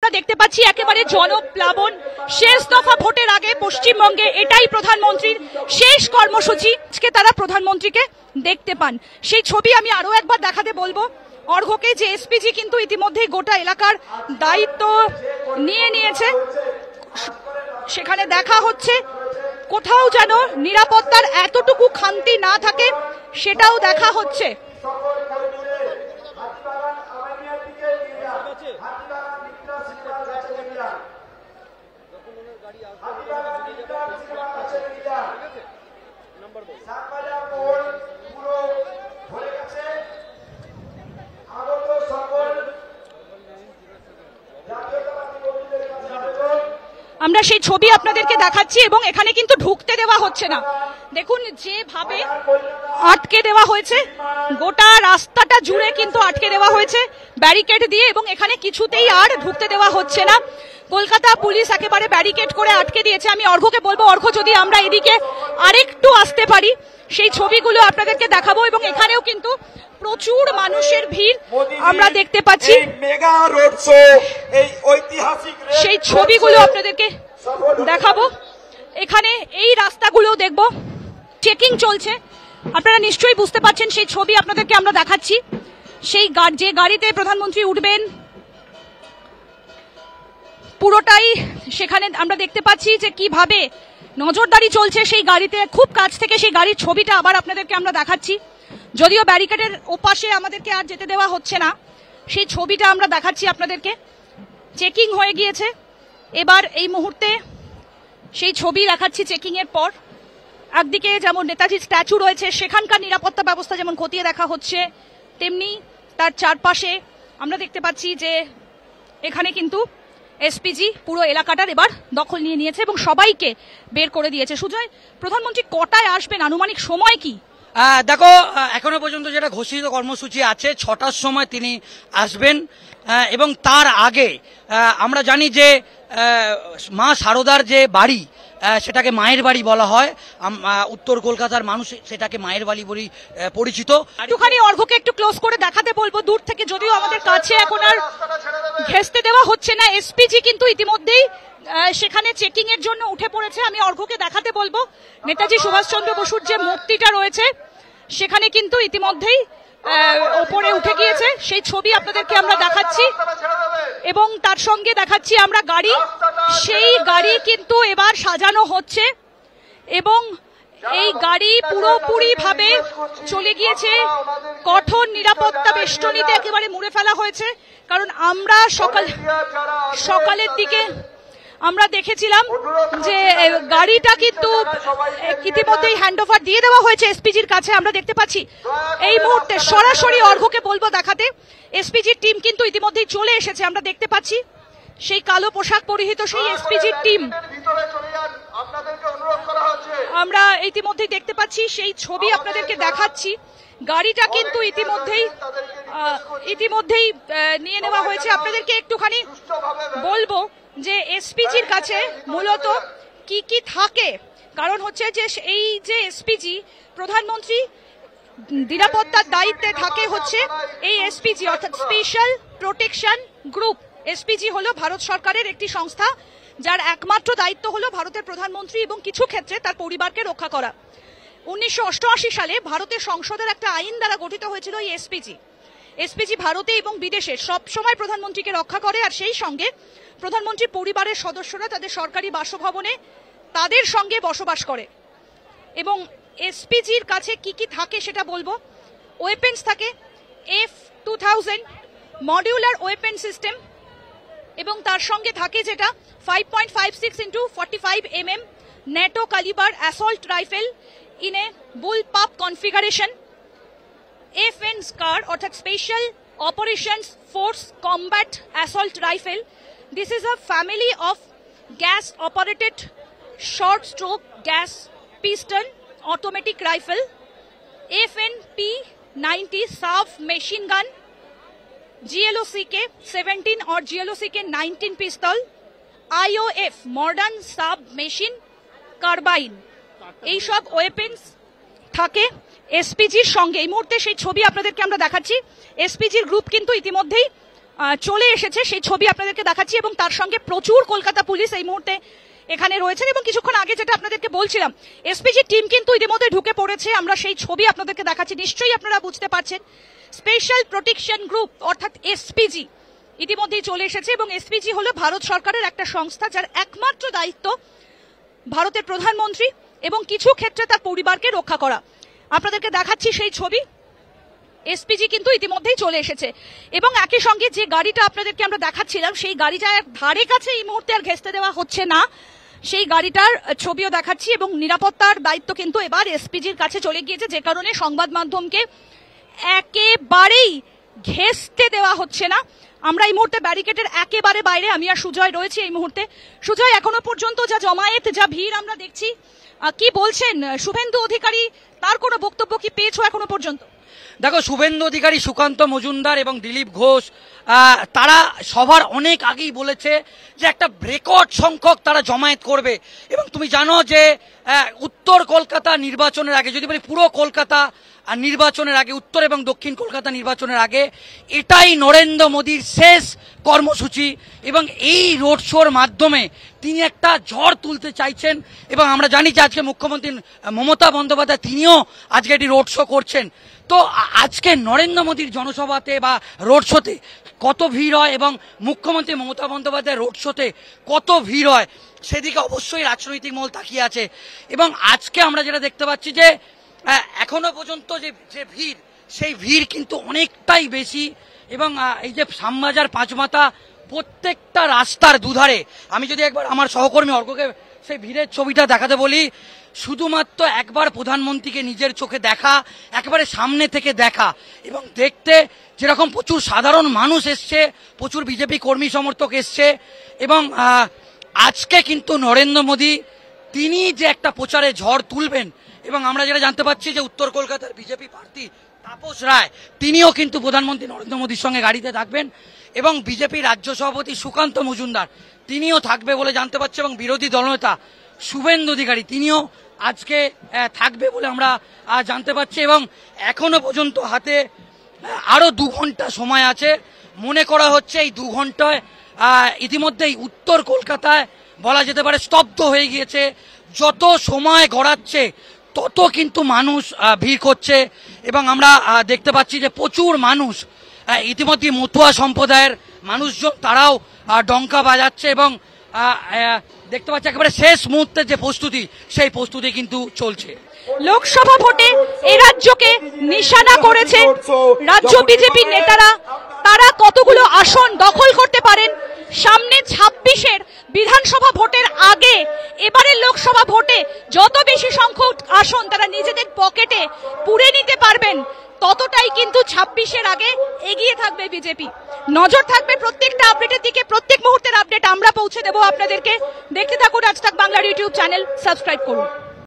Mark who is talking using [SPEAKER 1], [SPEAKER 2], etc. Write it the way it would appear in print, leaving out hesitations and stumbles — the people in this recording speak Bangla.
[SPEAKER 1] আমরা দেখতে পাচ্ছি একেবারে জনপ্লাবন। শেষ দফা ভোটের আগে পশ্চিমবঙ্গে এটাই প্রধানমন্ত্রীর শেষ কর্মসূচি। আজকে তারা প্রধানমন্ত্রীকে দেখতে পান, সেই ছবি আমি আরো একবার দেখাতে বলবো অর্ঘ্যকে, যে এসপিজি কিন্তু ইতিমধ্যেই গোটা এলাকার দায়িত্ব নিয়ে নিয়েছে। সেখানে দেখা হচ্ছে কোথাও যেন নিরাপত্তার এতটুকু খামতি না থাকে, সেটাও দেখা হচ্ছে। আমরা সেই ছবি আপনাদেরকে দেখাচ্ছি এবং এখানে কিন্তু ঢুকতে দেওয়া হচ্ছে না। দেখুন যেভাবে আটকে দেওয়া হয়েছে, গোটা রাস্তাটা জুড়ে কিন্তু আটকে দেওয়া হয়েছে ব্যারিকেড দিয়ে, এবং এখানে কিছুতেই আর ঢুকতে দেওয়া হচ্ছে না। কলকাতা পুলিশ একেবারে ব্যারিকেড করে আটকে দিয়েছে। আমি অর্ঘ্যকে বলবো, অর্ঘ্য যদি আমরা এদিকে আরেকটু আসতে পারি, সেই ছবিগুলো আপনাদেরকে দেখাবো। এবং এখানেও কিন্তু প্রচুর মানুষের ভিড় আমরা দেখতে পাচ্ছি।
[SPEAKER 2] মেগা রোড শো, এই ঐতিহাসিক
[SPEAKER 1] সেই ছবিগুলো আপনাদেরকে দেখাবো। এখানে এই রাস্তাগুলো দেখবো, চেকিং চলছে। আপনারা নিশ্চয়ই বুঝতে পারছেন, সেই ছবি আপনাদেরকে আমরা দেখাচ্ছি। সেই যে গাড়িতে প্রধানমন্ত্রী উঠবেন পুরোটাই সেখানে আমরা দেখতে পাচ্ছি যে কিভাবে নজরদারি চলছে সেই গাড়িতে। খুব কাছ থেকে সেই গাড়ির ছবিটা আবার আপনাদেরকে আমরা দেখাচ্ছি। যদিও ব্যারিকেডের ওপাশে আমাদেরকে আর যেতে দেওয়া হচ্ছে না, সেই ছবিটা আমরা দেখাচ্ছি আপনাদেরকে। চেকিং হয়ে গিয়েছে এবার এই মুহূর্তে, সেই ছবি দেখাচ্ছি চেকিং এর পর। একদিকে যেমন নেতাজির স্ট্যাচু রয়েছে, সেখানকার নিরাপত্তা ব্যবস্থা যেমন খতিয়ে দেখা হচ্ছে, তেমনি তার চারপাশে আমরা দেখতে পাচ্ছি যে এখানে কিন্তু এসপিজি পুরো এলাকাটার এবার দখল নিয়ে নিয়েছে এবং সবাইকে বের করে দিয়েছে। সুজয়, প্রধানমন্ত্রী কটায় আসবেন, আনুমানিক সময় কি?
[SPEAKER 3] দেখো, এখনো পর্যন্ত যেটা ঘোষিত কর্মসূচি আছে 6টার সময় তিনি আসবেন, এবং তার আগে আমরা জানি যে মা শারদার যে বাড়ি, সেটাকে মায়ের বাড়ি বলা হয়। উত্তর কলকাতার মানুষ সেটাকে মায়ের বাড়ি বলে পরিচিত।
[SPEAKER 1] একটুখানি অর্ঘ্যকে একটু ক্লোজ করে দেখাতে বলবো দূর থেকে, যদিও আমাদের কাছে এখন আর ঘেঁষতে দেওয়া হচ্ছে না। এসপিজি কিন্তু ইতিমধ্যেই সেখানে চেকিং এর জন্য উঠে পড়েছে। আমি অর্ঘ্যকে দেখাতে বলবো নেতাজি সুভাষচন্দ্র বসুর যে মূর্তিটা রয়েছে সেখানে কিন্তু ইতিমধ্যেই ওপরে উঠে গিয়েছে, সেই ছবি আপনাদেরকে আমরা দেখাচ্ছি। এবং তার সঙ্গে দেখাচ্ছি আমরা গাড়ি, সেই গাড়ি কিন্তু এবার সাজানো হচ্ছে এবং এই গাড়ি পুরোপুরি ভাবে চলে গিয়েছে। কঠোর নিরাপত্তা বেষ্টনীতে একেবারে মুড়ে ফেলা হয়েছে। কারণ আমরা সকালের দিকে আমরা দেখেছিলাম যে গাড়িটা কিন্তু ইতিমধ্যেই হ্যান্ড ওভার দিয়ে দেওয়া হয়েছে এসপিজির কাছে। আমরা দেখতে পাচ্ছি এই মুহূর্তে সরাসরি অর্ঘ্যকে বলবো দেখাতে, এসপিজির টিম কিন্তু ইতিমধ্যেই চলে এসেছে। আমরা দেখতে পাচ্ছি সেই কালো পোশাক পরিহিত সেই এসপিজির টিম আমরা ইতিমধ্যেই দেখতে পাচ্ছি, সেই ছবি আপনাদেরকে দেখাচ্ছি। গাড়িটা কিন্তু ইতিমধ্যেই নিয়ে নেওয়া হয়েছে। আপনাদেরকে একটুখানি বলবো যে এসপিজির কাছে মূলত কি কি থাকে, কারণ হচ্ছে যে এই যে এসপিজি প্রধানমন্ত্রী নিরাপত্তার দায়িত্বে থাকে হচ্ছে এই এসপিজি অর্থাৎ স্পেশাল প্রোটেকশন গ্রুপ। এসপিজি হলো ভারত সরকারের একটি সংস্থা, যার একমাত্র দায়িত্ব হলো ভারতের প্রধানমন্ত্রী এবং কিছু ক্ষেত্রে তার পরিবারকে রক্ষা করা। 1988 সালে ভারতের সংসদের একটা আইন দ্বারা গঠিত হয়েছিল এই এসপিজি। এসপিজি ভারতে এবং বিদেশে সব সময় প্রধানমন্ত্রীকে রক্ষা করে, আর সেই সঙ্গে প্রধানমন্ত্রীর পরিবারের সদস্যরা তাদের সরকারি বাসভবনে তাদের সঙ্গে বসবাস করে। এবং এসপিজির কাছে কি কি থাকে সেটা বলবো। ওয়েপেন্স থাকে F2000 মডিউলার ওয়েপেন সিস্টেম, এবং তার সঙ্গে থাকে যেটা 5.56x45 mm NATO calibre assault rifle in a bullpup configuration. FN SCAR অর্থাৎ special operations force combat assault rifle. This is a family of gas operated short stroke gas pistol automatic rifle. FNP90 SAV machine gun, GLOCK 17 or GLOCK 19 pistol, IOF modern sub machine carbine। এই সব ওয়েপেন্স থাকে এসপিজির সঙ্গে। এই মুহূর্তে সেই ছবি আপনাদেরকে আমরা দেখাচ্ছি। এসপিজির গ্রুপ কিন্তু ইতিমধ্যেই চলে এসেছে, সেই ছবি আপনাদেরকে দেখাচ্ছি এবং তার সঙ্গে প্রচুর কলকাতা পুলিশ এই মুহূর্তে এখানে রয়েছেন। এবং কিছুক্ষণ আগে যেটা আপনাদেরকে বলছিলাম, এসপিজি টিম কিন্তু ইতিমধ্যে ঢুকে পড়েছে। আমরা সেই ছবি আপনাদেরকে দেখাচ্ছি, নিশ্চয়ই আপনারা বুঝতে পারছেন। স্পেশাল প্রোটেকশন গ্রুপ অর্থাৎ এসপিজি ইতিমধ্যেই চলে এসেছে এবং এসপিজি হলো ভারত সরকারের একটা সংস্থা, যার একমাত্র দায়িত্ব ভারতের প্রধানমন্ত্রী এবং কিছু ক্ষেত্রে তার পরিবারকে রক্ষা করা। আপনাদেরকে দেখাচ্ছি সেই ছবি। এসপিজি কিন্তু ইতিমধ্যেই চলে এসেছে এবং একই সঙ্গে যে গাড়িটা আপনাদেরকে আমরা দেখাচ্ছিলাম, সেই গাড়িটা ধারে কাছে এই মুহূর্তে আর ঘেঁষতে দেওয়া হচ্ছে না, সেই গাড়িটার ছবিও দেখাচ্ছি। এবং নিরাপত্তার দায়িত্ব কিন্তু এবার এসপিজির কাছে চলে গিয়েছে, যে কারণে সংবাদ মাধ্যমকে একেবারেই ঘেঁষতে দেওয়া হচ্ছে না। আমরা এই মুহূর্তে ব্যারিকেডের একেবারে বাইরে, আমি আর সুজয় রয়েছে এই মুহূর্তে। সুজয়, এখনো পর্যন্ত যা জমায়েত, যা ভিড় আমরা দেখছি, কি বলছেন শুভেন্দু অধিকারী? তার কোনো বক্তব্য কি পেয়েছো এখনো পর্যন্ত?
[SPEAKER 3] দেখো, শুভেন্দু অধিকারী, সুকান্ত মজুমদার এবং দিলীপ ঘোষ তারা সবার অনেক আগেই বলেছে যে একটা রেকর্ড সংখ্যক তারা জমায়েত করবে। এবং তুমি জানো যে উত্তর কলকাতা নির্বাচনের আগে, যদি বলি পুরো কলকাতা নির্বাচনের আগে, উত্তর এবং দক্ষিণ কলকাতা নির্বাচনের আগে এটাই নরেন্দ্র মোদীর শেষ কর্মসূচি এবং এই রোড শোর মাধ্যমে তিনি একটা ঝড় তুলতে চাইছেন। এবং আমরা জানি যে আজকে মুখ্যমন্ত্রী মমতা বন্দ্যোপাধ্যায় তিনিও আজকে এটি রোড শো করছেন। তো আজকে নরেন্দ্র মোদীর জনসভাতে বা রোড শোতে কত ভিড় হয় এবং মুখ্যমন্ত্রী মমতা বন্দ্যোপাধ্যায়ের রোড শোতে কত ভিড় হয়, সেদিকে অবশ্যই রাজনৈতিক মহল তাকিয়ে আছে। এবং আজকে আমরা যেটা দেখতে পাচ্ছি যে এখনো পর্যন্ত যে ভিড়, সেই ভিড় কিন্তু অনেকটাই বেশি। এবং এই যে শ্যামবাজার, পাঁচমাথা, প্রত্যেকটা রাস্তার দুধারে, আমি যদি একবার আমার সহকর্মী অর্ঘকে সেই ভিড়ের ছবিটা দেখাতে বলি, শুধুমাত্র একবার প্রধানমন্ত্রীকে নিজের চোখে দেখা, একেবারে সামনে থেকে দেখা এবং দেখতে যেরকম প্রচুর সাধারণ মানুষ এসছে, প্রচুর বিজেপি কর্মী সমর্থক এসছে। এবং আজকে কিন্তু নরেন্দ্র মোদী তিনি যে একটা প্রচারে ঝড় তুলবেন, এবং আমরা যেটা জানতে পারছি যে উত্তর কলকাতার বিজেপি প্রার্থী তাপস রায় তিনিও কিন্তু প্রধানমন্ত্রী নরেন্দ্র মোদীর সঙ্গে গাড়িতে থাকবেন এবং বিজেপি রাজ্য সভাপতি সুকান্ত মজুমদার তিনিও থাকবে বলে জানতে পারছি। এবং বিরোধী দলনেতা শুভেন্দু অধিকারী তিনিও আজকে থাকবে বলে আমরা জানতে পারছি। এবং এখনো পর্যন্ত হাতে আরো 2 ঘন্টা সময় আছে। মনে করা হচ্ছে এই 2 ঘন্টায় ইতিমধ্যেই উত্তর কলকাতায় বলা যেতে পারে স্তব্ধ হয়ে গিয়েছে। যত সময় গড়াচ্ছে তত কিন্তু মানুষ ভিড় করছে এবং আমরা দেখতে পাচ্ছি যে প্রচুর মানুষ ইতিমধ্যে মতুয়া সম্প্রদায়ের মানুষজন তারাও ডঙ্কা বাজাচ্ছে এবং দেখতে পাচ্ছি একেবারে শেষ মুহূর্তে যে প্রস্তুতি, সেই প্রস্তুতি কিন্তু চলছে।
[SPEAKER 1] লোকসভা ভোটে এই রাজ্যকে নিশানা করেছে রাজ্য বিজেপি নেতারা। তারা কতগুলো আসন দখল করতে পারেন সামনে 26-এর বিধানসভা ভোটের আগে, এবারের লোকসভা ভোটে যত বেশি সংখ্যক আসন তারা নিজেদের পকেটে পুরে নিতে পারবেন, ততটাই কিন্তু 26-এর আগে এগিয়ে থাকবে বিজেপি। নজর থাকবে প্রত্যেকটা আপডেটের দিকে, প্রত্যেক মুহূর্তের আপডেট আমরা পৌঁছে দেবো আপনাদেরকে। দেখতে থাকুন আজ তাক বাংলার ইউটিউব চ্যানেল, সাবস্ক্রাইব করুন।